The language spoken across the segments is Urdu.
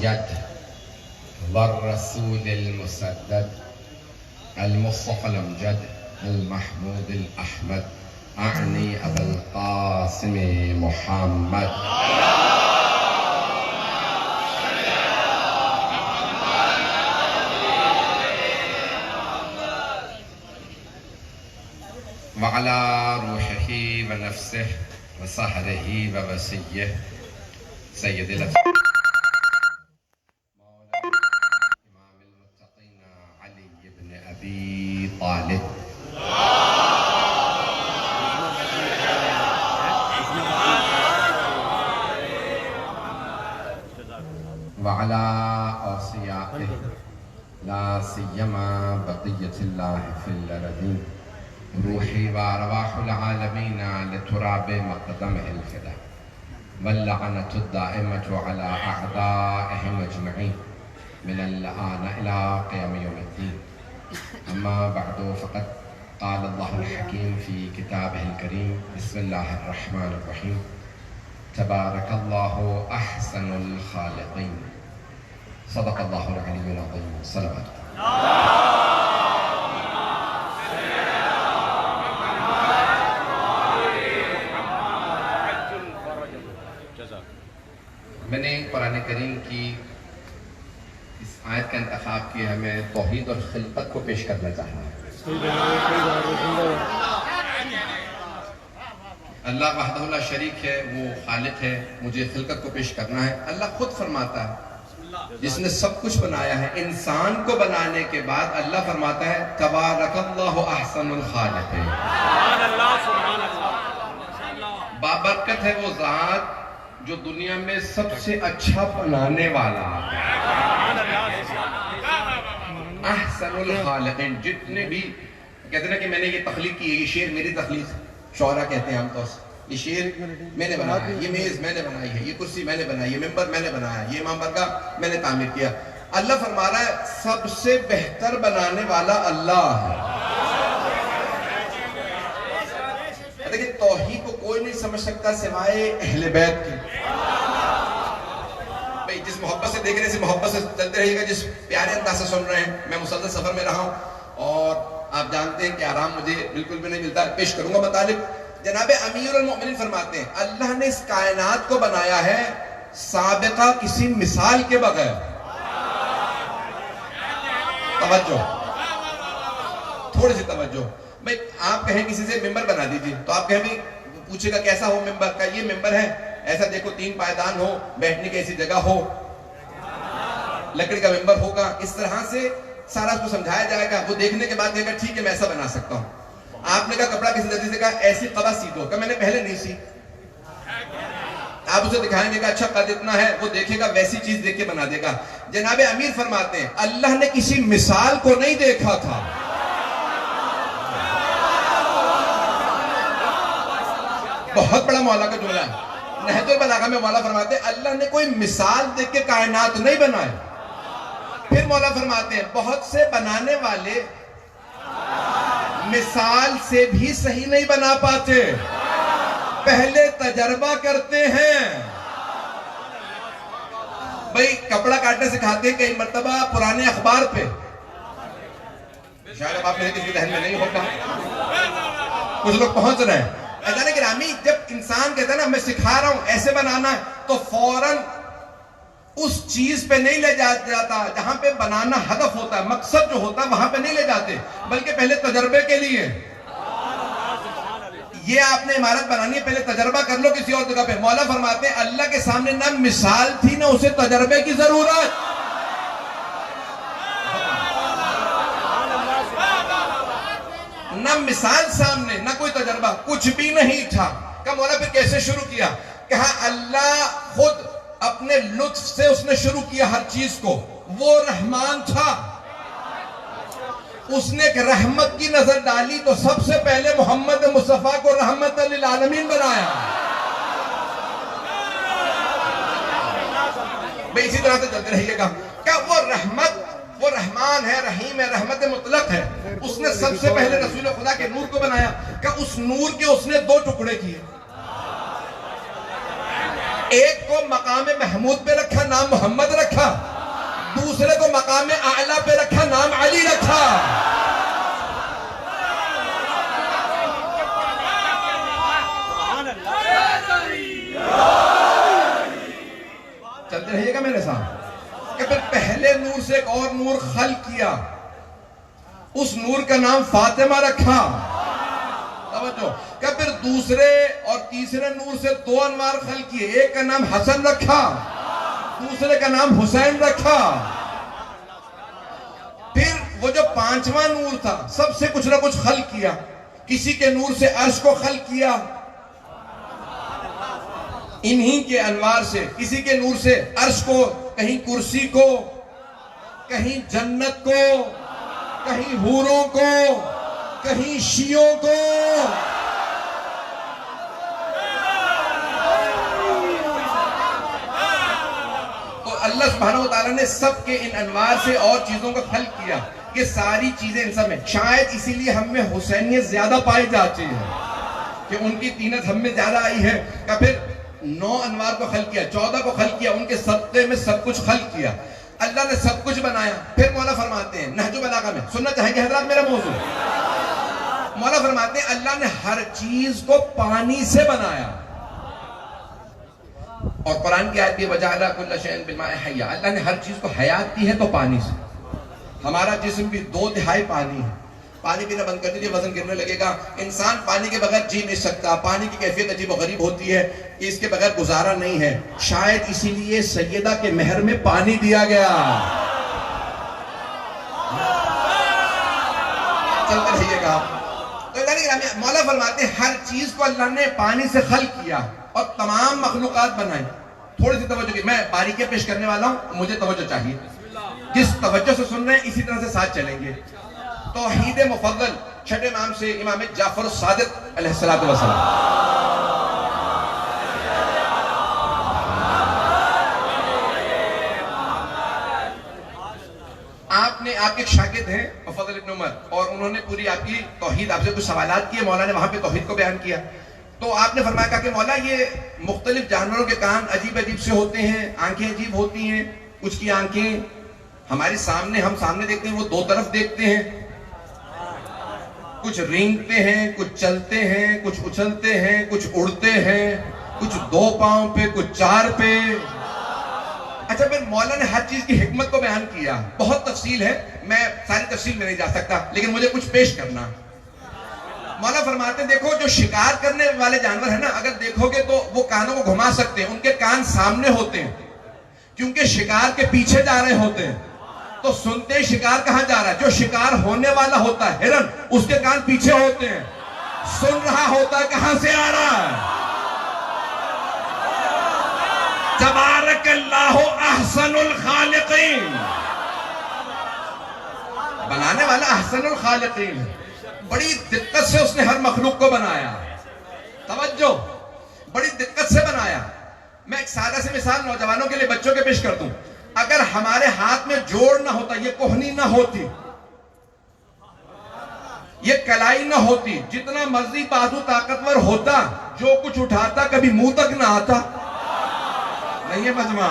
جد والرسول المسدد المصطفى الأمجد المحمود الأحمد أعني أبا القاسم محمد وعلى روحه ونفسه وصهره ووسيه سيد الأفضل إمام المتقين علي بن أبي طالب وعلى أوصيائه لا سيما بقية الله في الأرضين روحي وأرواح العالمين لتراب مقدمه الفدا واللعنة الدائمة على أعدائهم أجمعين من الآن إلى قيام يوم الدين. أما بعد فقد قال الله الحكيم في كتابه الكريم بسم الله الرحمن الرحيم تبارك الله أحسن الخالقين صدق الله العلي العظيم. صلوات میں نے قرآن کریم کی اس آیت کا انتخاب کیا ہے. میں توحید اور خلقت کو پیش کرنا چاہتا ہوں. اللہ وحدہ لا شریک ہے، وہ خالق ہے. مجھے خلقت کو پیش کرنا ہے. اللہ خود فرماتا ہے جس نے سب کچھ بنایا ہے، انسان کو بنانے کے بعد اللہ فرماتا ہے تبارک اللہ احسن الخالق ہے. بابرکت ہے وہ ذات جو دنیا میں سب سے اچھا بنانے والا ہے. احسن الخالقین. جتنے بھی کہتے ہیں کہ میں نے یہ تخلیق کی ہے، یہ شعر میری تخلیق، شعراء کہتے ہیں عام طور سے یہ شعر میں نے بنایا ہے، یہ میز میں نے بنائی ہے، یہ کرسی میں نے بنائی ہے، ممبر میں نے بنایا ہے، یہ امام برگاہ میں نے تعمیر کیا. اللہ فرما رہا ہے سب سے بہتر بنانے والا اللہ ہے. دیکھیں توحید کو کوئی نہیں سمجھ سکتا سوائے اہل بیت کے. بھئی جس محبت سے دیکھ رہے ہیں محبت سے چلتے رہیے گا. جس پیارے انداز سے سن رہے ہیں. میں مسلسل سفر میں رہا ہوں اور آپ جانتے ہیں کہ آرام مجھے بالکل بھی نہیں ملتا. پیش کروں گا مطالب. جناب امیر المؤمنین فرماتے ہیں اللہ نے اس کائنات کو بنایا ہے سابقہ کسی مثال کے بغیر. توجہ، تھوڑی سی توجہ. بھئی آپ کہیں کسی سے ممبر بنا دیجئے تو آپ کہیں بھی پوچھے گا کیسا ہو ممبر کا؟ یہ ممبر ہے، ایسا دیکھو 3 پائدان ہو، بیٹھنے کی ایسی جگہ ہو، لکڑی کا ممبر ہوگا. اس طرح سے سارا اس کو سمجھایا جائے گا. وہ دیکھنے کے بعد کہے گا ٹھیک ہے میں ایسا بنا سکتا ہوں. آپ نے کہا کپڑا کسی درزی سے کہا ایسی قبا سی دو، کہ میں نے پہلے نہیں سی. آپ اسے دکھائیں گے کہ اچھا قد اتنا ہے، وہ دیکھے گا ویسی چیز دیکھ کے بنا دے گا. جناب امیر فرماتے ہیں اللہ نے کسی مثال کو نہیں دیکھا تھا. بہت بڑا مولا کا جملہ ہے. نہج البلاغہ میں مولا فرماتے ہیں اللہ نے کوئی مثال دیکھ کے کائنات نہیں بنائے. پھر مولا فرماتے ہیں بہت سے بنانے والے مثال سے بھی صحیح نہیں بنا پاتے، پہلے تجربہ کرتے ہیں. بھئی کپڑا کاٹنے سکھاتے ہیں کئی مرتبہ پرانے اخبار پہ. شاید اب آپ میرے کسی ذہن میں نہیں ہوگا، کچھ لوگ پہنچ رہے ہیں. ایسا گرامی جب انسان کہتا ہے نا میں سکھا رہا ہوں ایسے بنانا ہے تو فوراً اس چیز پہ نہیں لے جاتا جہاں پہ بنانا ہدف ہوتا ہے، مقصد جو ہوتا ہے وہاں پہ نہیں لے جاتے، بلکہ پہلے تجربے کے لیے. یہ آپ نے عمارت بنانی ہے پہلے تجربہ کر لو کسی اور جگہ پہ. مولا فرماتے ہیں اللہ کے سامنے نہ مثال تھی نہ اسے تجربے کی ضرورت. نہ مثال سامنے نہ کوئی تجربہ، کچھ بھی نہیں تھا. کہ مولا پھر کیسے شروع کیا؟ کہا اللہ خود اپنے لطف سے اس نے شروع کیا ہر چیز کو. وہ رحمان تھا، اس نے ایک رحمت کی نظر ڈالی تو سب سے پہلے محمد مصطفیٰ کو رحمت للعالمین بنایا. بھئی اسی طرح سے چلتے رہیے گا. کیا وہ رحمت، وہ رحمان ہے، رحیم ہے، رحمت مطلق ہے. اس نے سب سے پہلے رسول خدا کے نور کو بنایا. کہ اس نور کے اس نے 2 ٹکڑے کیے. ایک کو مقام محمود پہ رکھا، نام محمد رکھا، دوسرے کو مقام اعلیٰ پہ رکھا، نام علی رکھا۔ چلتے رہیے گا میرے ساتھ کہ پھر پہلے نور سے ایک اور نور خلق کیا، اس نور کا نام فاطمہ رکھا۔ توجہ کہ پھر دوسرے اور تیسرے نور سے دو انوار خلق کیے، ایک کا نام حسن رکھا، دوسرے کا نام حسین رکھا۔ پھر وہ جو پانچواں نور تھا سب سے کچھ نہ کچھ خلق کیا، کسی کے نور سے عرش کو خلق کیا انہی کے انوار سے، کسی کے نور سے عرش کو، کہیں کرسی کو، کہیں جنت کو، کہیں حوروں کو، کہیں شیعوں کو۔ تو اللہ سبحانہ وتعالی نے سب کے ان انوار سے اور چیزوں کا خلق کیا کہ ساری چیزیں ان سب میں، شاید اسی لیے ہم میں حسینیت زیادہ پائی جاتی ہے کہ ان کی طینت ہم میں زیادہ آئی ہے۔ کہ پھر 9 انوار کو خلق کیا، 14 کو خلق کیا، ان کے صدقے میں سب کچھ خلق کیا، اللہ نے سب کچھ بنایا۔ پھر مولا فرماتے ہیں نہج البلاغہ میں، سننا چاہیں گے حضرات میرا موضوع؟ مولا فرماتے ہیں اللہ نے ہر چیز کو پانی سے بنایا، اور قرآن کی آیت بھی وَجَعَلَ كُلَّ شَيْءٍ بِالْمَاءِ حَيًّا، اللہ نے ہر چیز کو حیات دی ہے تو پانی سے۔ ہمارا جسم بھی 2/3 پانی ہے، پانی پینا بند کر دیجیے وزن گرنے لگے گا۔ انسان پانی کے بغیر جی نہیں سکتا، پانی کی کیفیت عجیب و غریب ہوتی ہے کہ اس کے بغیر گزارا نہیں ہے، شاید اسی لیے سیدہ کے مہر میں پانی دیا گیا۔ چلتے رہیے گا۔ تو مولا فرماتے ہیں ہر چیز کو اللہ نے پانی سے خلق کیا اور تمام مخلوقات بنائی۔ تھوڑی سی توجہ کی، میں باریکیاں پیش کرنے والا ہوں، مجھے توجہ چاہیے، جس توجہ سے سن رہے ہیں اسی طرح سے ساتھ چلیں گے۔ توحید مفضل چھٹے امام سے امام جعفر الصادق علیہ السلام۔ آپ نے، آپ کے ایک شاگرد ہیں مفضل ابن عمر، اور انہوں نے پوری آپ کی توحید، آپ سے کچھ سوالات کیے، مولا نے وہاں پہ توحید کو بیان کیا۔ تو آپ نے فرمایا کہ مولا یہ مختلف جانوروں کے کان عجیب عجیب سے ہوتے ہیں، آنکھیں عجیب ہوتی ہیں، کچھ کی آنکھیں ہمارے سامنے، ہم سامنے دیکھتے ہیں، وہ 2 طرف دیکھتے ہیں، کچھ رینگتے ہیں، کچھ چلتے ہیں، کچھ اچھلتے ہیں، کچھ اڑتے ہیں، کچھ 2 پاؤں پہ، کچھ 4 پہ۔ اچھا پھر مولا نے ہر چیز کی حکمت کو بیان کیا، بہت تفصیل ہے، میں ساری تفصیل میں نہیں جا سکتا، لیکن مجھے کچھ پیش کرنا۔ مولا فرماتے ہیں دیکھو جو شکار کرنے والے جانور ہیں نا، اگر دیکھو گے تو وہ کانوں کو گھما سکتے ہیں، ان کے کان سامنے ہوتے ہیں کیونکہ شکار کے پیچھے جا رہے ہوتے ہیں، تو سنتے ہی شکار کہاں جا رہا ہے۔ جو شکار ہونے والا ہوتا ہے ہرن، اس کے کان پیچھے ہوتے ہیں، سن رہا ہوتا ہے کہاں سے آ رہا ہے۔ تبارک اللہ احسن الخالقین، بنانے والا احسن الخالقین ہے، بڑی دقت سے اس نے ہر مخلوق کو بنایا، توجہ، بڑی دقت سے بنایا۔ میں ایک سادہ سی مثال نوجوانوں کے لیے، بچوں کے پیش کرتا ہوں۔ اگر ہمارے ہاتھ میں جوڑ نہ ہوتا، یہ کوہنی نہ ہوتی، یہ کلائی نہ ہوتی، جتنا مرضی بازو طاقتور ہوتا، جو کچھ اٹھاتا کبھی منہ تک نہ آتا۔ نہیں ہے مجمع،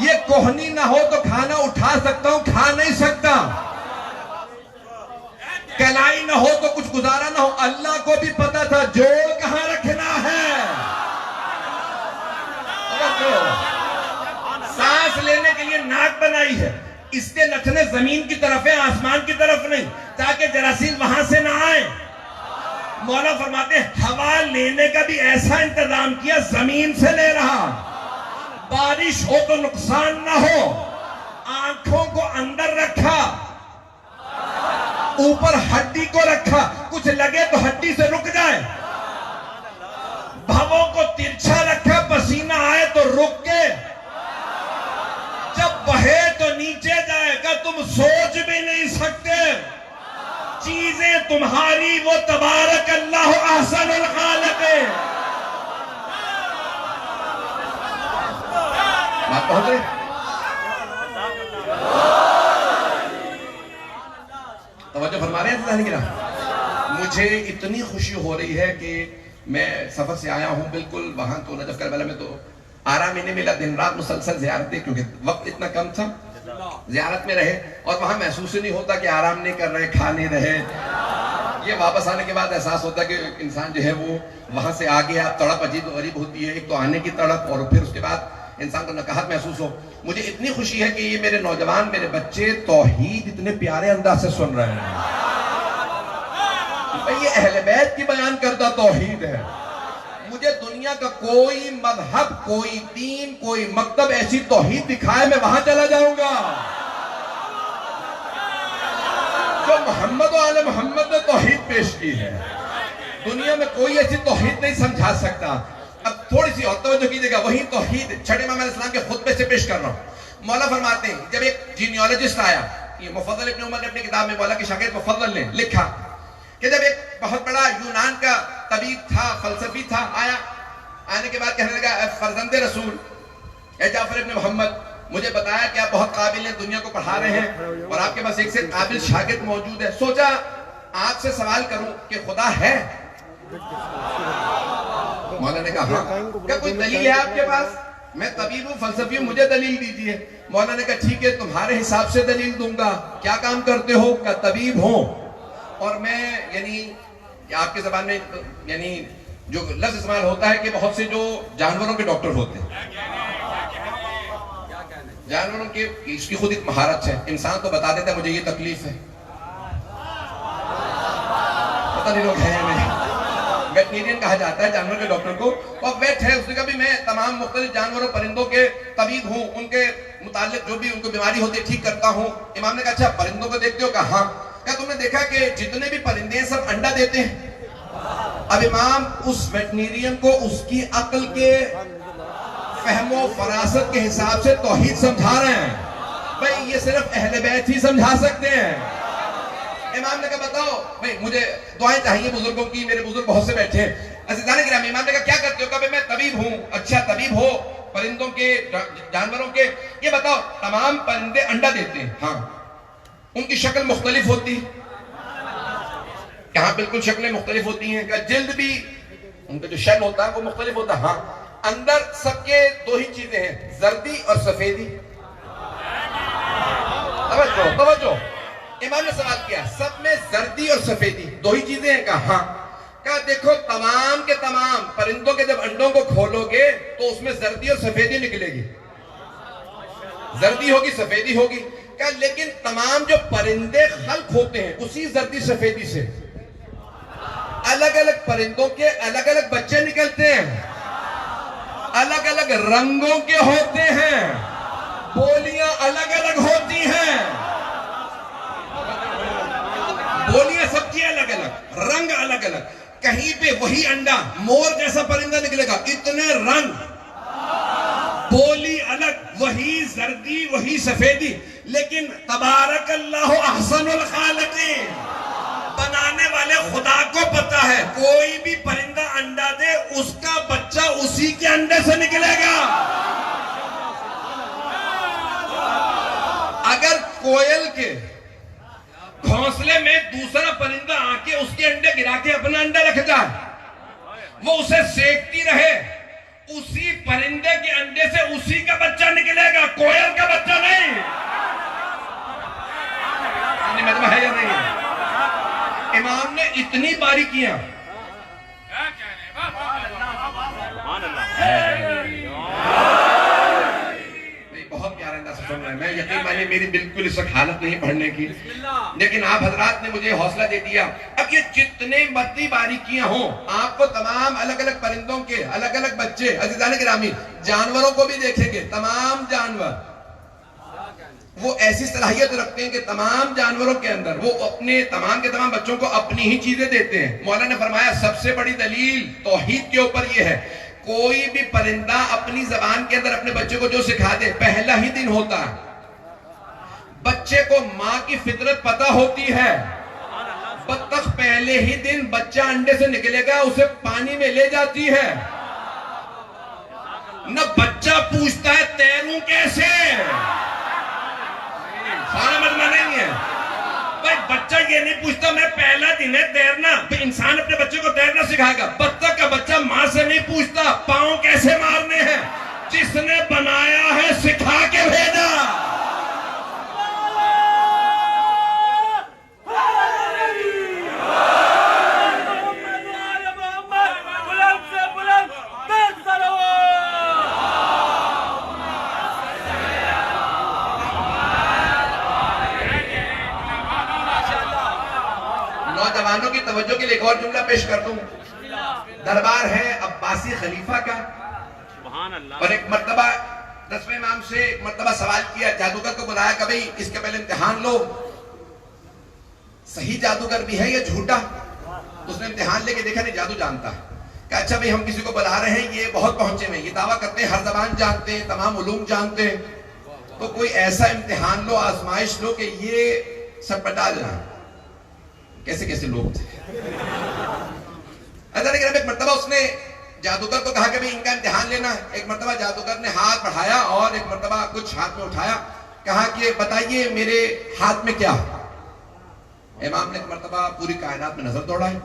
یہ کوہنی نہ ہو تو کھانا اٹھا سکتا ہوں، کھا نہیں سکتا۔ کلائی نہ ہو تو کچھ گزارا نہ ہو۔ اللہ کو بھی پتا تھا جوڑ کہاں رکھنا ہے۔ سانس لینے کے لیے ناک بنائی ہے، اس کے نتنے زمین کی طرف ہے، آسمان کی طرف نہیں، تاکہ جراثیم وہاں سے نہ آئے۔ مولا فرماتے ہیں ہوا لینے کا بھی ایسا انتظام کیا، زمین سے لے رہا، بارش ہو تو نقصان نہ ہو۔ آنکھوں کو اندر رکھا، اوپر ہڈی کو رکھا، کچھ لگے تو ہڈی سے رک جائے۔ بھووں کو ترچھا رکھا، پسینہ آئے تو رک کے، جب بہے تو نیچے جائے گا، تم سوچ بھی نہیں سکتے۔ چیزیں تمہاری، وہ تبارک اللہ احسن الخالقین۔ بات پہنچ رہی؟ توجہ فرما رہے ہیں؟ مجھے اتنی خوشی ہو رہی ہے کہ میں سفر سے آیا ہوں بالکل وہاں تو نجف کربلا میں تو آرام ہی نہیں ملا, دن رات مسلسل زیارتیں, کیونکہ وقت اتنا کم تھا, زیارت میں رہے اور وہاں محسوس ہی نہیں ہوتا کہ آرام نہیں کر رہے, کھا نہیں رہے. یہ واپس آنے کے بعد احساس ہوتا ہے کہ انسان جو ہے وہ وہاں سے آگے آپ تڑپ عجیب و غریب ہوتی ہے, ایک تو آنے کی تڑپ اور پھر اس کے بعد انسان کو نکاہت محسوس ہو. مجھے اتنی خوشی ہے کہ یہ میرے نوجوان, میرے بچے توحید اتنے پیارے انداز سے سن رہے ہیں. یہ اہل بیت کی بیان کردہ توحید ہے. مجھے دنیا کا کوئی مذہب, کوئی دین, کوئی مکتب ایسی توحید دکھائے, میں وہاں چلا جاؤں گا. جو محمد و آل محمد نے توحید پیش کی ہے, دنیا میں کوئی ایسی توحید نہیں سمجھا سکتا. اب تھوڑی سی اور توجہ کیجئے گا, وہی توحید چھٹے امام علیہ السلام کے خطبے سے پیش کر رہا ہوں. مولا فرماتے ہیں جب ایک جینیالوجسٹ آیا, یہ مفضل ابن عمر نے اپنی کتاب میں مولا کے شاگرد مفضل نے لکھا کہ جب ایک بہت بڑا یونان کا طبیب تھا, فلسفی تھا, آیا, آنے کے بعد کہنے لگا, اے فرزند رسول, اے جعفر ابن محمد, مجھے بتایا کہ آپ بہت قابل ہیں, دنیا کو پڑھا رہے ہیں اور آپ کے پاس ایک سے قابل شاگرد موجود ہے, سوچا آپ سے سوال کروں کہ خدا ہے. مولا نے کہا ہاں. کیا کوئی دلیل ہے آپ کے پاس؟ میں طبیب ہوں, فلسفی ہوں, مجھے دلیل دیجئے. مولا نے کہا ٹھیک ہے, تمہارے حساب سے دلیل دوں گا. کیا کام کرتے ہو؟ کہ طبیب ہوں, اور میں یعنی آپ کے زبان میں یعنی جو لفظ استعمال ہوتا ہے کہ بہت سے جو جانوروں کے ڈاکٹر ہوتے ہیں, جانوروں کے اس کی خود ایک مہارت ہے. انسان تو بتا دیتا ہے مجھے یہ تکلیف ہے, پتہ نہیں لوگ ہیں نہیں. ویٹنیرین کہا جاتا ہے جانور کے ڈاکٹر کو, اور ویٹ ہے, اس نے کہا بھی میں تمام مختلف جانوروں پرندوں کے طبیب ہوں, ان کے متعلق جو بھی ان کو بیماری ہوتی ہے ٹھیک کرتا ہوں. امام نے کہا اچھا پرندوں کو دیکھتے ہو؟ کہا ہاں. کیا تم نے دیکھا کہ جتنے بھی پرندے ہیں سب انڈا دیتے ہیں؟ اب امام اس ویٹنیرین کو اس کی عقل کے فہم و فراست کے حساب سے توحید سمجھا رہے ہیں. بھئی یہ صرف اہل بیت ہی سمجھا سکتے ہیں. امام نے کہا بتاؤ بھئی مجھے دعائیں چاہیے بزرگوں کی, میرے بزرگ بہت سے بیٹھے ہیں. عزیزان گرامی, امام نے کہا کیا کرتے ہو؟ کہا میں طبیب ہوں. اچھا طبیب ہو پرندوں کے, جانوروں کے, یہ بتاؤ تمام پرندے انڈا دیتے ہیں؟ ہاں. ان کی شکل مختلف ہوتی ہے؟ کہاں بالکل شکلیں مختلف ہوتی ہیں. کہا جلد بھی ان کا جو شیل ہوتا ہے وہ مختلف ہوتا ہے؟ ہاں. اندر سب کے دو ہی چیزیں ہیں, زردی اور سفیدی. توجہ, امام نے سوال کیا سب میں زردی اور سفیدی دو ہی چیزیں ہیں؟ کہا ہاں. کہا دیکھو تمام کے تمام پرندوں کے جب انڈوں کو کھولو گے تو اس میں زردی اور سفیدی نکلے گی, زردی ہوگی سفیدی ہوگی. کہا لیکن تمام جو پرندے خلق ہوتے ہیں اسی زردی سفیدی سے الگ الگ پرندوں کے الگ الگ بچے نکلتے ہیں, الگ الگ رنگوں کے ہوتے ہیں, بولیاں الگ الگ ہوتی ہیں, بولیاں سب کی الگ الگ, رنگ الگ الگ. کہیں پہ وہی انڈا مور جیسا پرندہ نکلے گا, اتنے رنگ, بولی الگ, وہی زردی وہی سفیدی. لیکن تبارک اللہ احسن الخالقین, بنانے والے خدا کو پتا ہے کوئی بھی پرندہ انڈا دے اس کا بچہ اسی کے انڈے سے نکلے گا. اگر کوئل کے گھونسلے میں دوسرا پرندہ آ کے اس کے انڈے گرا کے اپنا انڈا رکھ جائے, وہ اسے سیکتی رہے, اسی پرندے کے انڈے سے اسی کا بچہ نکلے گا, کوئل کا بچہ نہیں. مطلب ہے یا نہیں؟ امام نے اتنی باریکیاں, بہت پیارے انداز سے سن رہے ہیں. میں یقین مانیے میری بالکل اس وقت حالت نہیں پڑھنے کی, لیکن آپ حضرات نے مجھے حوصلہ دے دیا. اب یہ جتنے مرضی باریکیاں ہوں, آپ کو تمام الگ الگ پرندوں کے الگ الگ بچے, عزیزان گرامی جانوروں کو بھی دیکھیں گے, تمام جانور وہ ایسی صلاحیت رکھتے ہیں کہ تمام جانوروں کے اندر وہ اپنے تمام کے تمام بچوں کو اپنی ہی چیزیں دیتے ہیں. مولا نے فرمایا سب سے بڑی دلیل توحید کے اوپر یہ ہے, کوئی بھی پرندہ اپنی زبان کے اندر اپنے بچے کو جو سکھا دے, پہلا ہی دن ہوتا ہے, بچے کو ماں کی فطرت پتہ ہوتی ہے, بطخ پہلے ہی دن بچہ انڈے سے نکلے گا اسے پانی میں لے جاتی ہے, نہ بچہ پوچھتا ہے تیروں کیسے, سارا مجمع نہیں ہے بھائی. بچہ یہ نہیں پوچھتا میں پہلا دن ہے تیرنا, انسان اپنے بچے کو تیرنا سکھائے گا, بطخ کا نہیں پوچھتا پاؤں کیسے مارنے ہیں، جس نے بنایا ہے سکھا کے بھیجا. نوجوانوں کی توجہ کے لیے ایک اور جملہ پیش کر دوں. دربار ہے عباسی خلیفہ کا، اور ایک مرتبہ 10ویں امام سے ایک مرتبہ سوال کیا، جادوگر کو بلایا کہ بھئی اس کے پہلے امتحان لو، صحیح جادوگر بھی ہے یا جھوٹا. اس نے امتحان لے کے دیکھا نہیں جادو جانتا ہے. کہ اچھا بھئی ہم کسی کو بلا رہے ہیں، یہ بہت پہنچے ہوئے ہیں، یہ دعویٰ کرتے ہیں ہر زبان جانتے ہیں، تمام علوم جانتے ہیں، تو کوئی ایسا امتحان لو، آزمائش لو کہ یہ سب بتا جائیں. کیسے کیسے لوگ تھے. ایک مرتبہ اس نے جادوگر کو کہا کہ بھئی ان کا امتحان لینا ہے. ایک مرتبہ جادوگر نے ہاتھ بڑھایا اور ایک مرتبہ کچھ ہاتھ میں اٹھایا، کہا کہ بتائیے میرے ہاتھ میں کیا ہے. امام نے ایک مرتبہ پوری کائنات میں نظر دوڑائی.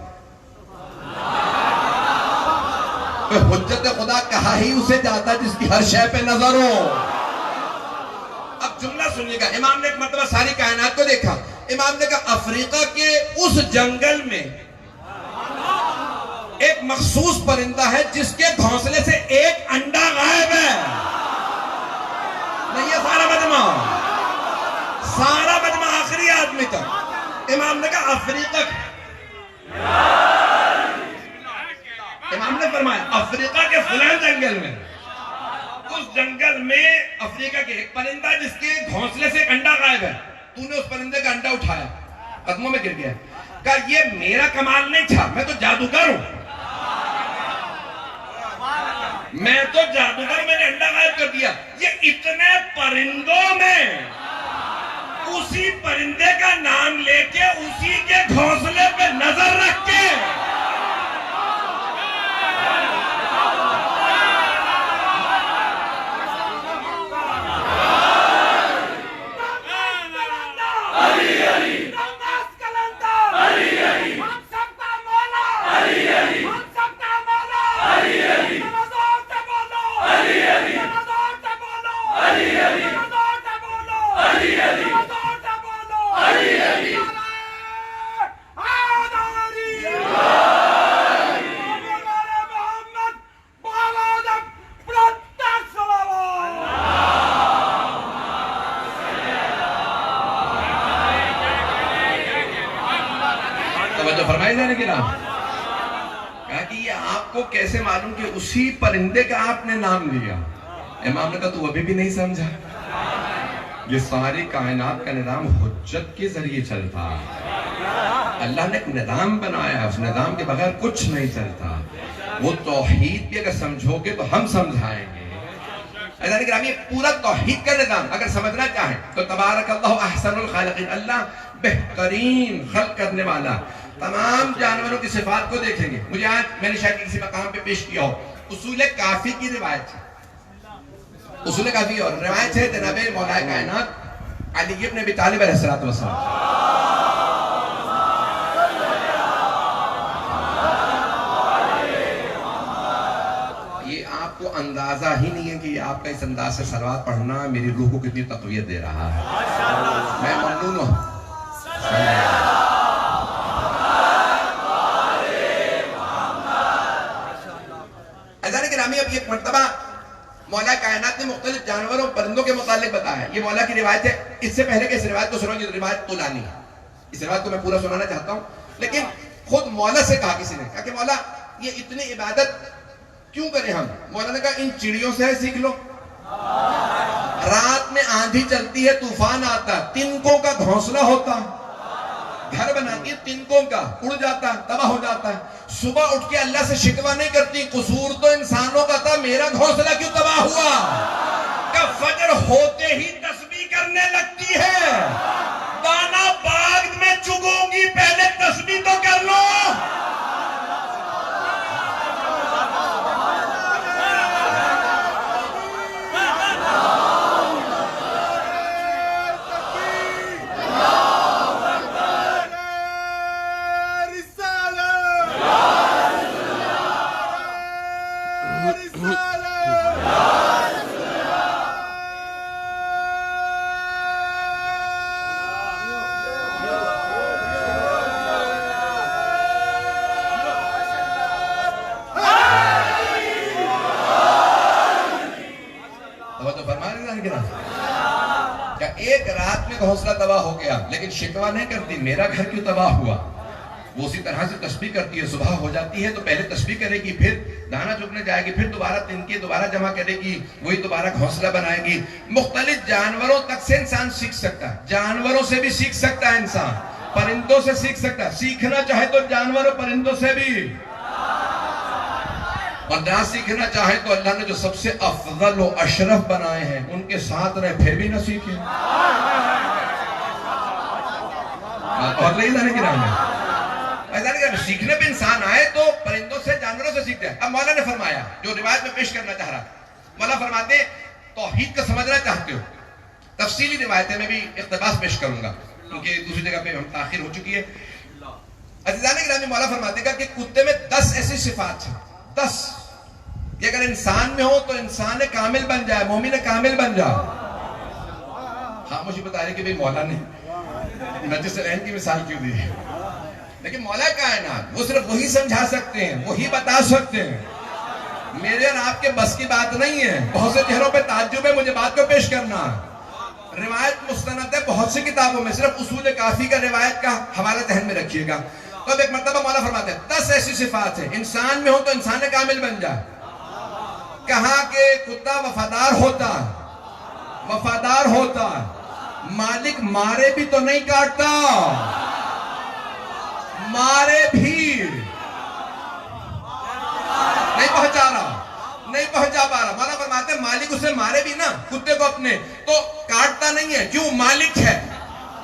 حجت خدا کہا ہی اسے جاتا جس کی ہر شے پہ نظر ہو. اب جملہ سنیے گا. امام نے ایک مرتبہ ساری کائنات کو دیکھا. امام نے کہا افریقہ کے اس جنگل میں ایک مخصوص پرندہ ہے جس کے گھونسلے سے ایک انڈا غائب ہے. نہیں ہے سارا مجمع آخری آدمی تک. امام نے کہا افریقہ، امام نے فرمایا افریقہ کے فلاں جنگل میں، اس جنگل میں افریقہ کے ایک پرندہ جس کے گھونسلے سے ایک انڈا غائب ہے. تو نے اس پرندے کا انڈا اٹھایا، قدموں میں گر گیا. کہا یہ میرا کمال نہیں تھا، میں تو جادوگر ہوں، میں تو جادوگر، میں نے انڈا غائب کر دیا. یہ اتنے پرندوں میں اسی پرندے کا نام لے کے اسی کے گھونسلے پہ نظر رکھ کے فرمائی جانے کی نام. کہا کہ یہ آپ کو کیسے معلوم کہ اسی پرندے کا آپ نے نام لیا. امام نے کہا تو ابھی بھی نہیں سمجھا. یہ ساری کائنات کا نظام حجت کے ذریعے چلتا. اللہ نے ایک نظام بنایا، اس نظام کے بغیر کچھ نہیں چلتا. وہ توحید بھی اگر سمجھو گے تو ہم سمجھائیں گے. یہ پورا توحید کا نظام اگر سمجھنا چاہیں تو تبارک اللہ احسن الخالقین، اللہ بہترین خلق کرنے والا. تمام جانوروں کی صفات کو دیکھیں گے. مجھے آج میں نے شاید کسی مقام پہ پیش کیا ہو، اصول کافی کی روایت ہے. اصول کافی اور روایت ہے جناب مولا کائنات علی ابن ابی طالب علیہ السلام. یہ آپ کو اندازہ ہی نہیں ہے کہ یہ آپ کا اس انداز سے صلوات پڑھنا میری روح کو کتنی تقویت دے رہا ہے. میں ممنون ہوں. اب ایک مرتبہ مولا کائنات نے مختلف جانوروں پرندوں کے متعلق بتایا. یہ مولا کی روایت ہے. اس سے پہلے کہ اس روایت کو سنو، یہ روایت طولانی ہے، اس روایت کو میں پورا سنانا چاہتا ہوں. لیکن خود مولا سے کہا کسی نے، کہا کہ مولا یہ اتنی عبادت کیوں کریں ہم؟ مولا نے کہا ان چڑیوں سے سیکھ لو. رات میں آندھی چلتی ہے، طوفان آتا ہے، تنکوں کا گھونسلہ ہوتا ہے، گھر بناتی ہے تنکوں کا، اڑ جاتا ہے، تباہ ہو جاتا ہے. صبح اٹھ کے اللہ سے شکوہ نہیں کرتی، قصور تو انسانوں کا تھا، میرا گھونسلہ کیوں تباہ ہوا؟ کہ فجر ہوتے ہی تسبیح کرنے لگتی ہے. دانا باغ میں چگوں گی، پہلے تسبیح تو کر لو. کہ ایک رات میں گھونسلہ تباہ ہو گیا لیکن شکوہ نہیں کرتی میرا گھر کیوں تباہ ہوا. وہ اسی طرح سے تسبیح کرتی ہے, صبح ہو جاتی ہے تو پہلے تسبیح کرے گی, پھر دانا چگنے جائے گی, پھر دوبارہ تنکیے دوبارہ جمع کرے گی, وہی دوبارہ گھونسلہ بنائے گی. مختلف جانوروں تک سے انسان سیکھ سکتا ہے, جانوروں سے بھی سیکھ سکتا ہے انسان, پرندوں سے سیکھ سکتا ہے, سیکھنا چاہے تو جانور اور پرندوں سے بھی, اور نہ سیکھنا چاہے تو اللہ نے جو سب سے افضل و اشرف بنائے ہیں ان کے ساتھ رہے پھر بھی نہ سیکھیں. اور نہیں لانے کی رام ہے سیکھنے پہ انسان آئے تو پرندوں سے جانوروں سے سیکھتے ہیں. اب مولا نے فرمایا جو روایت میں پیش کرنا چاہ رہا, مولا فرماتے ہیں توحید کو سمجھنا چاہتے ہو, تفصیلی روایتیں میں بھی اقتباس پیش کروں گا کیونکہ دوسری جگہ پہ ہم تاخیر ہو چکی ہے. عزیزان گرامی, مولا فرماتے گا کہ کتے میں 10 ایسی صفات ہیں, 10 کہ اگر انسان میں ہو تو انسان کامل بن جائے, مومن کامل بن جائے. خاموشی بتا رہی کہ بھئی مولا نے نجس العین کی مثال کیوں دی ہے, لیکن مولا کائنات وہ صرف وہی سمجھا سکتے ہیں, وہی بتا سکتے ہیں. میرے اور آپ کے بس کی بات نہیں ہے. بہت سے چہروں پہ تعجب ہے, مجھے بات کو پیش کرنا. روایت مستند ہے بہت سی کتابوں میں, صرف اصول کافی کا روایت کا حوالہ ذہن میں رکھیے گا. تو اب ایک مرتبہ مولا فرماتے ہیں 10 ایسی صفات ہیں انسان میں ہو تو انسان کامل بن جائے. کہا کہ کتا وفادار ہوتا, وفادار ہوتا, مالک مارے بھی تو نہیں کاٹتا, مارے بھی نہیں پہنچا رہا, نہیں پہنچا پا رہا. مولا فرماتے ہیں مالک اسے مارے بھی نا کتے کو اپنے تو کاٹتا نہیں ہے, کیوں؟ مالک ہے.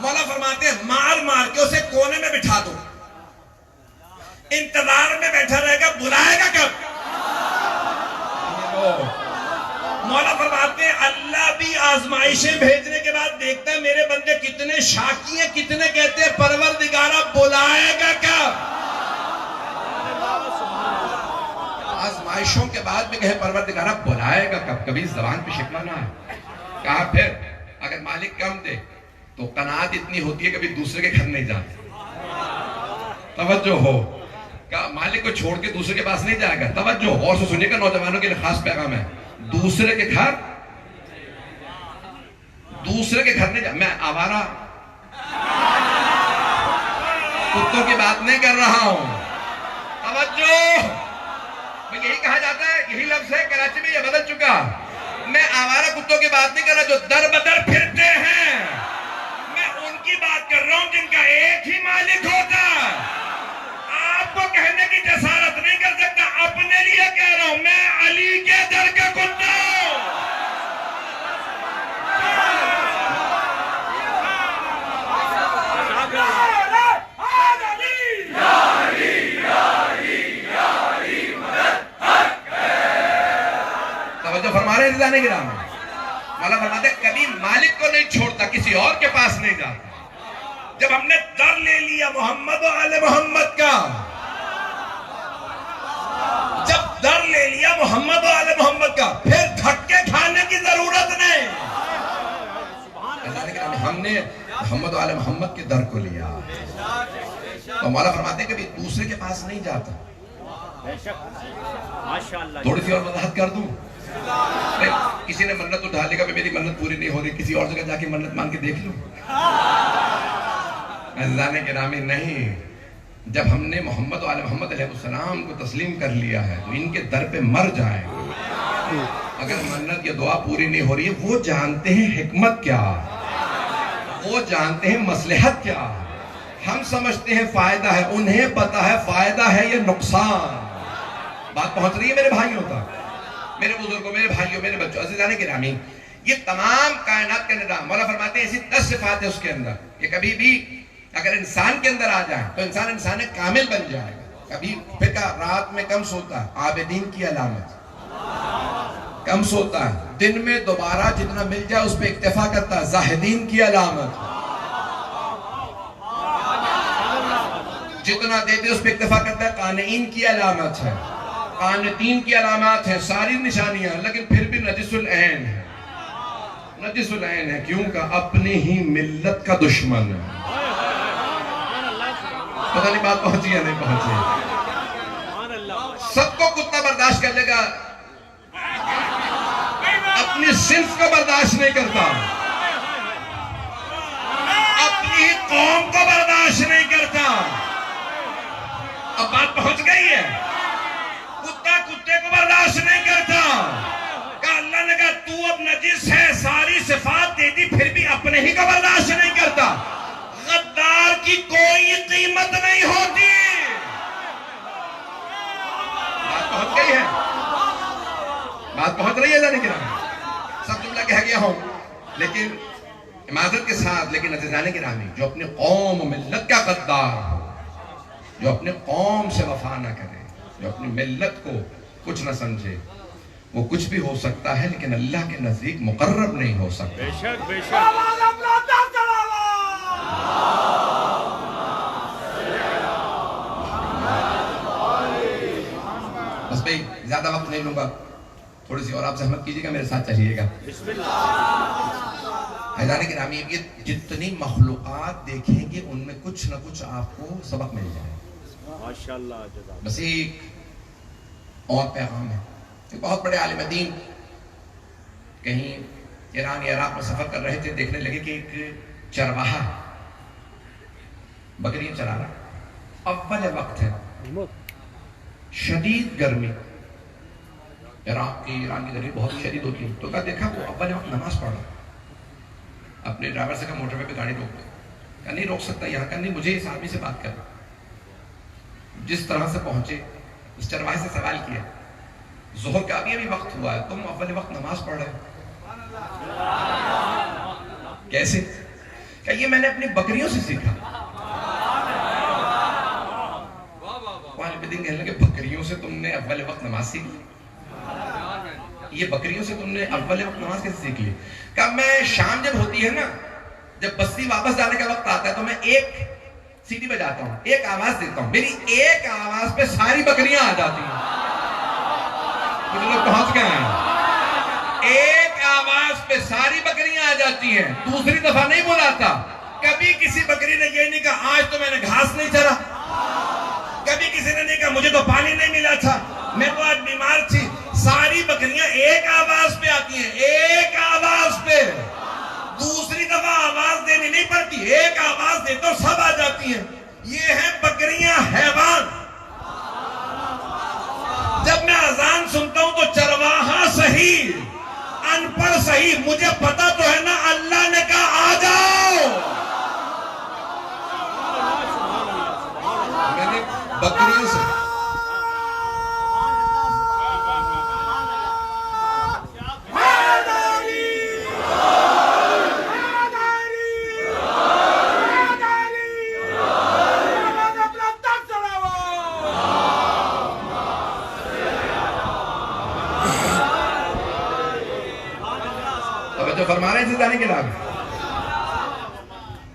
مولا فرماتے ہیں مار مار کے اسے کونے میں بٹھا دو, انتظار میں بیٹھا رہے گا, بلائے گا کب؟ مولا فرماتے ہیں اللہ بھی آزمائشیں بھیجنے کے بعد دیکھتا ہے میرے بندے کتنے شاکی ہیں, کتنے کہتے ہیں پروردگارہ بلائے گا کب. آزمائشوں کے بعد بھی کہے پروردگارہ بلائے گا کب, کبھی زبان پہ شکوہ نہ ہے. کہا پھر اگر مالک کم دے تو قناعت اتنی ہوتی ہے کبھی دوسرے کے گھر نہیں جاتے. توجہ ہو, کہا مالک کو چھوڑ کے دوسرے کے پاس نہیں جائے گا. توجہ اور سے سنیے گا, نوجوانوں کے لیے خاص پیغام ہے, دوسرے کے گھر نہیں جا. میں آوارہ کتوں کی بات نہیں کر رہا ہوں. توجہ, یہی کہا جاتا ہے, یہی لفظ ہے کراچی میں یہ بدل چکا. میں آوارہ کتوں کی بات نہیں کر رہا جو در بدر پھرتے ہیں, میں ان کی بات کر رہا ہوں جن کا ایک ہی مالک ہوتا. آپ کو کہنے کی جسارت نہیں کر سکتا, اپنے لیے کہہ رہا ہوں, میں علی کے در کا کتا ہوں. توجہ فرما رہے ہیں عزیزان گرامی. مولا فرماتے ہیں کبھی مالک کو نہیں چھوڑتا, کسی اور کے پاس نہیں جاتا. جب ہم نے در لے لیا محمد و آل محمد کا, جب در لے لیا محمد و آل محمد کا, پھر دھکے کھانے کی ضرورت نہیں. ہم نے محمد و آل محمد کے در کو لیا. تو مولا فرماتے ہیں کبھی دوسرے کے پاس نہیں جاتا. تھوڑی سی اور وضاحت کر دوں. کسی نے منت اٹھا لے گا میری منت پوری نہیں ہو رہی, کسی اور جگہ جا کے منت مان کے دیکھ لوں. عزیزان گرامی نہیں, جب ہم نے محمد و آل محمد علیہ السلام کو تسلیم کر لیا ہے تو ان کے در پہ مر جائیں. اگر منت یا دعا پوری نہیں ہو رہی ہے, وہ جانتے ہیں حکمت کیا, وہ جانتے ہیں مصلحت کیا. ہم سمجھتے ہیں فائدہ ہے, انہیں پتا ہے فائدہ ہے یا نقصان. بات پہنچ رہی ہے میرے بھائیوں تک, میرے بزرگوں, میرے بھائیوں, میرے بچوں. عزیزان گرامی, یہ تمام کائنات کا نظام مولا فرماتے ہیں ایسی 10 صفات ہے اس کے اندر کہ کبھی بھی اگر انسان کے اندر آ جائے تو انسان کامل بن جائے گا. کبھی پھر کہا رات میں کم سوتا ہے, عابدین کی علامت. کم سوتا ہے, دن میں دوبارہ جتنا مل جائے اس پہ اکتفا کرتا ہے, زاہدین کی علامت. جتنا دے دے اس پہ اکتفا کرتا ہے, قانعین کی علامت ہے. قانتین کی علامات ہیں, ساری نشانیاں, لیکن پھر بھی نجس العین ہے. نجس العین ہے کیوں کہ اپنی ہی ملت کا دشمن ہے. پتہ نہیں بات پہنچی یا نہیں پہنچی. سب کو کتا برداشت کر لے گا, اپنی صنف کو برداشت نہیں کرتا. بات پہنچ گئی ہے. کتا کتے کو برداشت نہیں کرتا. کہا اللہ نے کہا تو اب نجس ہے, ساری صفات دے دی, پھر بھی اپنے ہی کو برداشت نہیں کرتا. غدار کی کوئی قیمت نہیں ہوتی. بات پہنچ گئی ہے, بات پہنچ رہی ہے ذرا کرام. سب جملہ کہہ گیا ہوں لیکن معذرت کے ساتھ, لیکن عزیزان گرامی, جو اپنے قوم و ملت کا غدار ہو, جو اپنے قوم سے وفا نہ کرے, جو اپنی ملت کو کچھ نہ سمجھے, وہ کچھ بھی ہو سکتا ہے لیکن اللہ کے نزدیک مقرب نہیں ہو سکتا. بے شک بے شک. بس بھئی زیادہ وقت نہیں لوں گا, تھوڑی سی اور آپ زحمت کیجئے گا, میرے ساتھ چلیے گا. عزیزان گرامی, یہ جتنی مخلوقات دیکھیں گے ان میں کچھ نہ کچھ آپ کو سبق مل جائے. ماشاءاللہ. بس ایک اور پیغام ہے. ایک بہت بڑے عالم دین کہیں ایران یا عراق میں سفر کر رہے تھے, دیکھنے لگے کہ ایک چرواہا بکریاں چرا رہا. اول وقت ہے, شدید گرمی, ایران کی گرمی بہت شدید ہوتی ہے. تو کہا دیکھا وہ اول وقت نماز پڑھ رہا. اپنے ڈرائیور سے کہا موٹر وے پہ گاڑی روک دو. کہا نہیں روک سکتا یہاں. کہا نہیں, مجھے اس آدمی سے بات کرنا. جس طرح سے پہنچے, اس چرواہے سے سوال کیا, ظہر کا ابھی وقت ہوا ہے, تم اول وقت نماز پڑھ رہے ہو, کیسے؟ کہ یہ میں نے اپنی بکریوں سے سیکھا. عالم دین کہنے لگے بکریوں سے تم نے اول وقت نماز سیکھ لی؟ یہ بکریوں سے تم نے اول وقت نماز کیسے سیکھ لی؟ کہ میں شام جب ہوتی ہے نا, جب بستی واپس جانے کا وقت آتا ہے تو میں ایک سیٹی بجاتا ہوں, ایک آواز دیتا ہوں, میری ایک آواز پہ ساری بکریاں آ جاتی ہیں. کچھ لوگ پہنچ گئے ہیں. ایک آواز پہ ساری بکریاں آ جاتی ہیں. دوسری دفعہ نہیں بلاتا. کبھی کسی بکری نے یہ نہیں کہا آج تو میں نے گھاس نہیں چرا, کبھی کسی نے نہیں کہا مجھے تو پانی نہیں ملا تھا, میں تو آج بیمار تھی. ساری بکریاں ایک آواز پہ آتی ہیں, ایک آواز پہ. دوسری دفعہ آواز دینی نہیں پڑتی, ایک آواز دے تو سب آ جاتی ہیں. یہ ہے بکریاں حیوان. جب میں اذان سنتا ہوں تو چرواہا صحیح, ان پڑھ صحیح, مجھے پتا تو ہے نا اللہ نے کہا آ جاؤ. میں نے بکریوں سے فرما رہے ہیں عزیزان گرامی.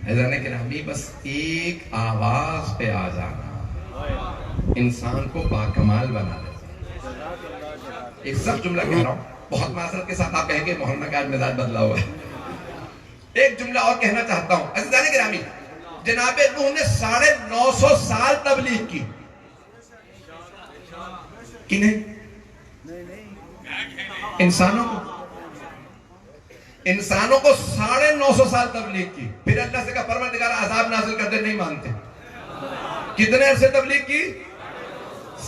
عزیزان گرامی, بس ایک آواز پہ آ جانا انسان کو باکمال بنا دیتا. ایک سخت جملہ کہہ رہا ہوں, بہت معذرت کے ساتھ آپ کہیں گے مولانا کا آج مزاج بدلا ہوا ہے. ایک جملہ اور کہنا چاہتا ہوں. عزیزان گرامی, جناب نوح نے 950 سال تبلیغ کی. کنہیں؟ انسانوں کو. انسانوں کو 950 سال تبلیغ کی. پھر اللہ سے کہا پروردگار عذاب نازل کرتے, نہیں مانتے. کتنے عرصے تبلیغ کی؟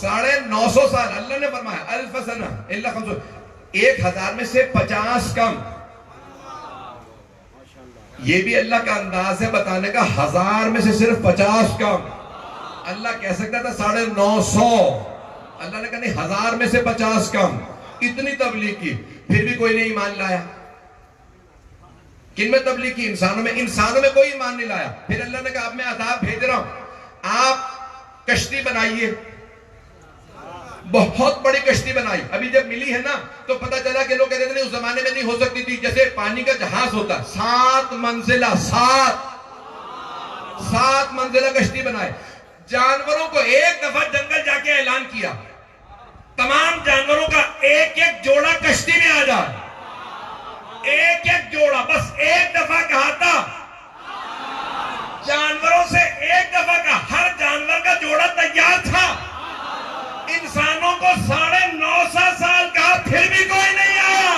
950 سال. اللہ نے فرمایا الف سنہ الا 500, 1000 میں سے 50 کم. یہ بھی اللہ کا انداز ہے بتانے کا, 1000 میں سے صرف 50 کم. اللہ کہہ سکتا تھا 950, اللہ نے کہا نہیں 1000 میں سے 50 کم. اتنی تبلیغ کی, پھر بھی کوئی نہیں ایمان لایا. کن میں تبلیغ کی؟ انسانوں میں. انسانوں میں کوئی ایمان نہیں لایا. پھر اللہ نے کہا اب میں عذاب بھیج رہا ہوں, آپ کشتی بنائیے. بہت بڑی کشتی بنائی. ابھی جب ملی ہے نا تو پتہ چلا کہ لوگ کہتے تھے اس زمانے میں نہیں ہو سکتی تھی. جیسے پانی کا جہاز ہوتا, 7 منزلہ, 7 منزلہ کشتی بنائے. جانوروں کو ایک دفعہ جنگل جا کے اعلان کیا, تمام جانوروں کا ایک ایک جوڑا کشتی میں آ جائے. ایک ایک جوڑا, بس ایک دفعہ کہا تھا. جانوروں سے ایک دفعہ کہا, ہر جانور کا جوڑا تیار تھا. انسانوں کو 950 سال کہا, پھر بھی کوئی نہیں آیا.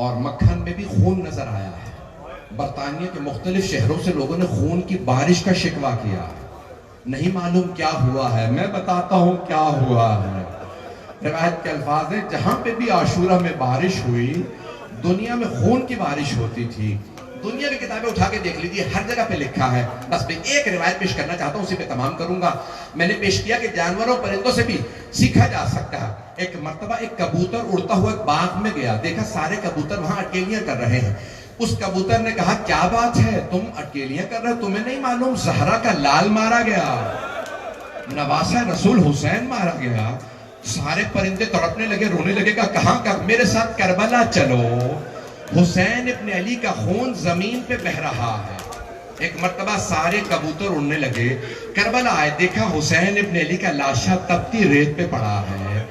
اور مکھن میں بھی خون نظر آیا ہے. برطانیہ کے مختلف شہروں سے لوگوں نے خون کی بارش کا شکوہ کیا. نہیں معلوم کیا ہوا ہے, میں بتاتا ہوں کیا ہوا ہے. روایت کے الفاظ ہیں, جہاں پہ بھی عاشورہ میں بارش ہوئی دنیا میں خون کی بارش ہوتی تھی. دنیا کی کتابیں اٹھا کے دیکھ لیجیے, ہر جگہ پہ لکھا ہے. بس میں ایک روایت پیش کرنا چاہتا ہوں, اسی پہ تمام کروں گا. میں نے پیش کیا کہ جانوروں پرندوں سے بھی سیکھا جا سکتا ہے. ایک مرتبہ ایک کبوتر اڑتا ہوا ایک باغ میں گیا, دیکھا سارے کبوتر وہاں اٹکیلیاں کر رہے ہیں. اس کبوتر نے کہا, کیا بات ہے, تم اٹکیلیاں کر رہے ہو, تمہیں نہیں معلوم زہرا کا لال مارا گیا, نواسہ رسول حسین مارا گیا. سارے پرندے تڑپنے لگے, رونے لگے. کہاں کا, میرے ساتھ کربلا چلو, حسین ابن علی کا خون زمین پہ بہ رہا ہے. ایک مرتبہ سارے کبوتر اڑنے لگے, کربلا آئے, دیکھا حسین ابن علی کا لاشا تپتی ریت پہ پڑا ہے.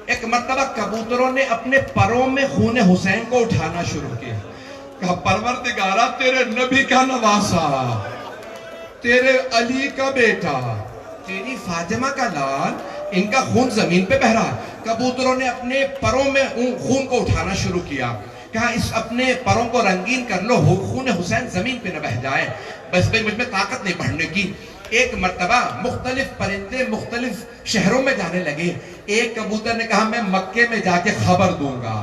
ایک مرتبہ کبوتروں نے اپنے پروں میں خون حسین کو اٹھانا شروع کیا. کہا, پروردگارا تیرے نبی کا نواسا, تیرے علی کا بیٹا, تیری فاطمہ کا لال, ان کا خون زمین پہ بہ رہا ہے. کبوتروں نے اپنے پروں میں خون کو اٹھانا شروع کیا. کہا, اس اپنے پروں کو رنگین کر لو, خون حسین زمین پہ نہ بہ جائے. بس بھئی مجھ میں طاقت نہیں پڑھنے کی. ایک مرتبہ مختلف پرندے مختلف شہروں میں جانے لگے. ایک کبوتر نے کہا, میں مکے میں جا کے خبر دوں گا.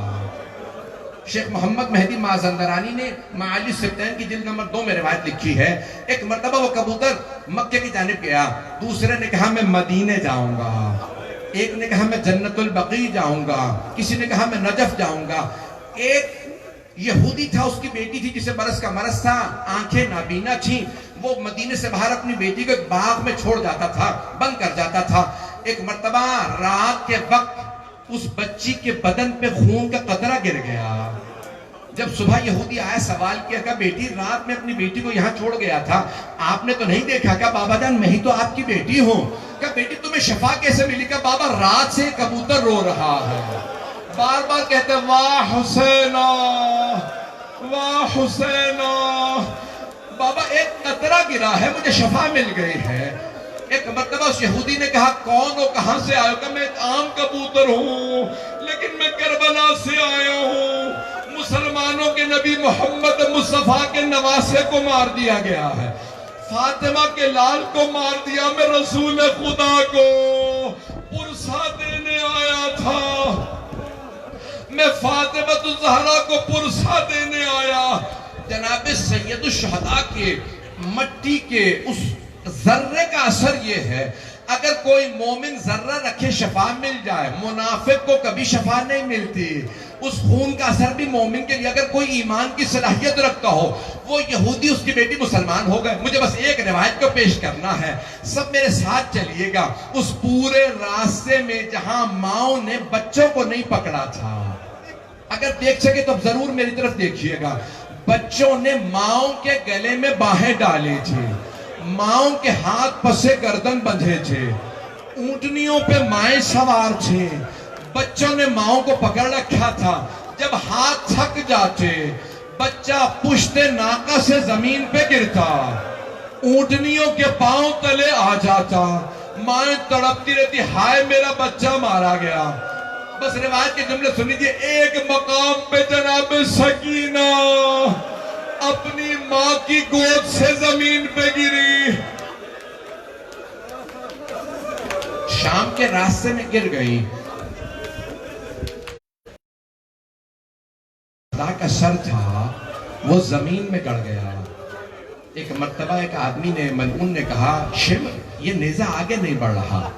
شیخ محمد مہدی مازندرانی نے معالی سبتین کی جلد نمبر 2 میں روایت لکھی ہے. ایک مرتبہ وہ کبوتر مکے کی جانب گیا. دوسرے نے کہا, میں مدینے جاؤں گا. ایک نے کہا, میں جنت البقیع جاؤں گا. کسی نے کہا, میں نجف جاؤں گا. ایک یہودی تھا, اس کی بیٹی تھی جسے برس کا مرض تھا, آنکھیں نابینا تھیں. وہ مدینے سے باہر اپنی بیٹی کو ایک باغ میں چھوڑ جاتا تھا, بند کر جاتا تھا. ایک مرتبہ رات کے وقت اس بچی کے بدن پہ خون کا قطرہ گر گیا. جب صبح یہودی آیا, سوال کیا, کہ بیٹی رات میں اپنی بیٹی کو یہاں چھوڑ گیا تھا, آپ نے تو نہیں دیکھا؟ کہ بابا جان میں ہی تو آپ کی بیٹی ہوں. کہ بیٹی تمہیں شفا کیسے ملی؟ کہ بابا رات سے کبوتر رو رہا ہے, بار بار کہتے ہیں, واہ حسینہ واہ حسینہ. بابا ایک قطرہ گرا ہے, مجھے شفا مل گئی ہے. ایک مرتبہ اس یہودی نے کہا, کون ہو, کہاں سے آئے ہو؟ کہ میں ایک عام کبوتر ہوں, لیکن میں کربلا سے آیا ہوں. مسلمانوں کے نبی محمد مصطفیٰ کے نواسے کو مار دیا گیا ہے, فاطمہ کے لال کو مار دیا. میں رسول خدا کو پرسہ دینے آیا تھا, میں فاطمہ الزہرا کو پرسہ دینے آیا. جناب سید الشہداء کے مٹی کے اس ذرے کا اثر یہ ہے, اگر کوئی مومن ذرہ رکھے شفا مل جائے. منافق کو کبھی شفا نہیں ملتی. اس خون کا اثر بھی مومن کے لیے, اگر کوئی ایمان کی صلاحیت رکھتا ہو. وہ یہودی, اس کی بیٹی مسلمان ہو گئے. مجھے بس ایک روایت کو پیش کرنا ہے, سب میرے ساتھ چلیے گا. اس پورے راستے میں جہاں ماؤں نے بچوں کو نہیں پکڑا تھا, اگر دیکھ سکے تو ضرور میری طرف دیکھیے گا. بچوں نے ماؤں کے گلے میں باہیں ڈالی تھی, ماؤں کے ہاتھ پسے گردن بندھے تھے, اونٹنیوں پہ مائیں سوار تھے. بچوں نے ماؤں کو پکڑ رکھا تھا. جب ہاتھ تھک جاتے, بچہ پشت ناقہ سے زمین پہ گرتا, اونٹنیوں کے پاؤں تلے آ جاتا. مائیں تڑپتی رہتی, ہائے میرا بچہ مارا گیا. بس روایت کے جملے سن لیجیے. ایک مقام پہ جناب سکینہ اپنی ماں کی گود سے زمین پہ گری, شام کے راستے میں گر گئی. خدا کا سر تھا, وہ زمین میں گڑ گیا. ایک مرتبہ ایک آدمی نے, ملعون نے کہا, شمر یہ نیزہ آگے نہیں بڑھ رہا.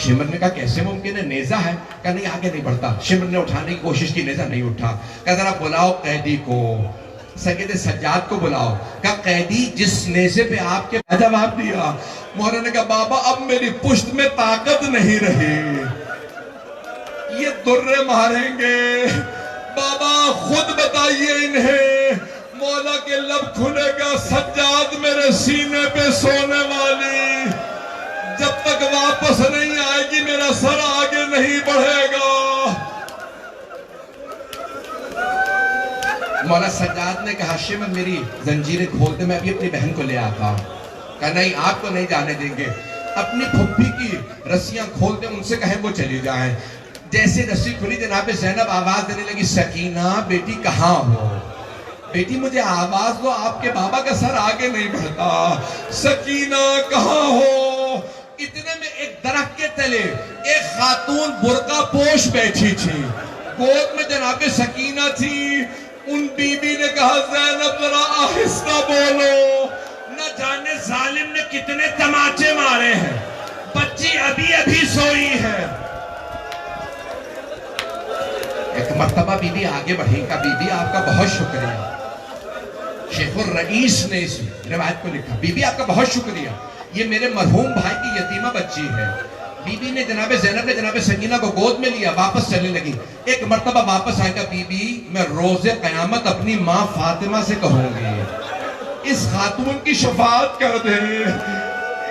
شمر نے کہا, کیسے ممکن ہے, نیزہ ہے؟ کہا نہیں, آگے نہیں بڑھتا. شمر نے اٹھانے کی کوشش کی, نیزہ نہیں اٹھا. کہا ذرا بلاؤ قیدی کو, سید سجاد کو بلاؤ. کہا قیدی جس نیزے پہ آپ کے جواب دیا. مولانا نے کہا, بابا اب میری پشت میں طاقت نہیں رہی, یہ درے ماریں گے. بابا خود بتائیے انہیں. مولا کے لب کھلے گا, سجاد میرے سینے پہ سونے والی, جب تک واپس نہیں آئے گی میرا سر آگے نہیں بڑھے گا. مولا سجاد نے کہا, شمر میری زنجیریں کھول دے, میں ابھی اپنی بہن کو لے آتا. کہا نہیں, آپ کو نہیں جانے دیں گے. اپنی پھپھی کی رسیاں کھول دیں, ان سے کہیں وہ چلی جائیں. جیسے رسی کھلی جناب زینب آواز دینے لگی سکینہ بیٹی کہاں ہو؟ بیٹی مجھے آواز دو، آپ کے بابا کا سر آگے نہیں بڑھتا، سکینہ کہاں ہو؟ اتنے میں ایک درخت کے تلے ایک خاتون برقع پوش بیٹھی تھی، گود میں جناب سکینہ تھی۔ ان بی بی نے کہا زینب ذرا آہستہ بولو، نہ جانے ظالم نے کتنے تماچے مارے ہیں، بچی ابھی ابھی سوئی ہے۔ ایک مرتبہ بی بی آگے بڑھی، کہا بی بی آپ کا بہت شکریہ۔ شیخ الرئیس نے اس روایت کو لکھا، بی بی آپ کا بہت شکریہ، یہ میرے مرحوم بھائی کی یتیمہ بچی ہے۔ بی بی نے جناب زینب نے جناب سکینہ کو گود میں لیا، واپس چلنے لگی۔ ایک مرتبہ واپس آئے گا، بی بی میں روز قیامت اپنی ماں فاطمہ سے کہوں گی اس خاتون کی شفاعت کر دے،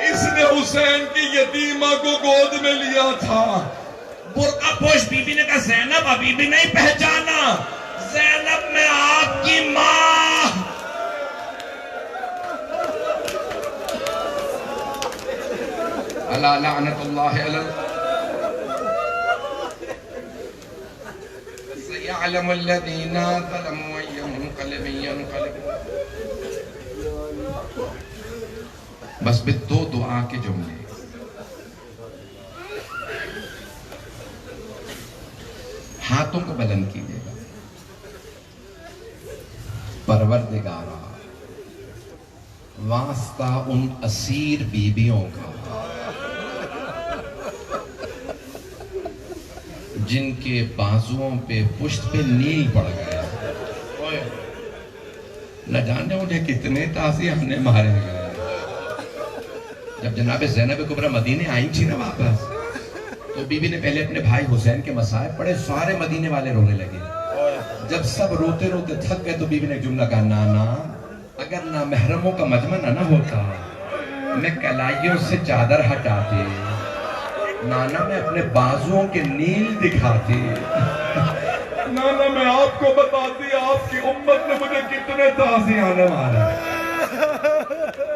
اس نے حسین کی یتیمہ کو گود میں لیا تھا۔ برقع پوش بی بی نے کہا زینب ابھی بھی نہیں پہچانا؟ زینب میں آپ کی ماں۔ الا لعنت اللہ علی سیعلم الذین ظلموا ای منقلب ینقلبون۔ بس بھی دو دعا کے جملے، ہاتھوں کو بلند کیجیے گا۔ پروردگارا واسطہ ان اسیر بیویوں کا جن کے بازوؤں پہ پشت پہ نیل پڑ گیا، نہ جانے مجھے کتنے تازیانے مارے گئے۔ جب جناب زینب کبریٰ مدینے آئی تھی نا واپس، تو بی بی نے پہلے اپنے بھائی حسین کے مصائب پڑھے، سارے مدینے والے رونے لگے۔ جب سب روتے روتے تھک گئے تو بی بی نے جملہ کہا نانا اگر نامحرموں کا مجمع نہ ہوتا میں کلائیوں سے چادر ہٹاتی، نانا میں اپنے بازوؤں کے نیل دکھاتی، نانا میں آپ کو بتاتی آپ کی امت نے مجھے کتنے تازیانے مارے۔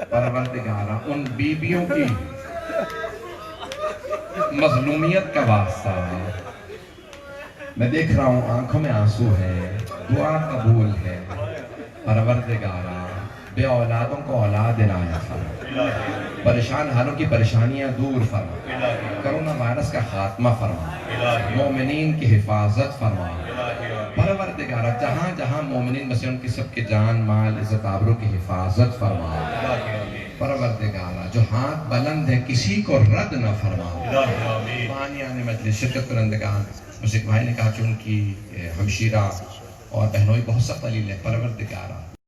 پروردگارا ان بیویوں کی مظلومیت کا واسطہ میں دیکھ رہا ہوں، آنکھوں میں آنسو ہے، دعا قبول ہے۔ پروردگارا بے اولادوں کو اولاد عنایت فرما، پریشان حالوں کی پریشانیاں دور فرما، کرونا وائرس کا خاتمہ فرما، مومنین کی حفاظت فرما۔ پروردگارا جہاں جہاں مومنین بسے ان کی سب کے جان مال عزت آبرو کی حفاظت فرما۔ پروردگارا جو ہاتھ بلند ہے کسی کو رد نہ فرما۔ بانیان مجلس شرکت کرندگان، مشک بھائی نے کہا کہ ان کی ہمشیرہ اور بہنوئی بہت سخت علیل ہے۔ پروردگارا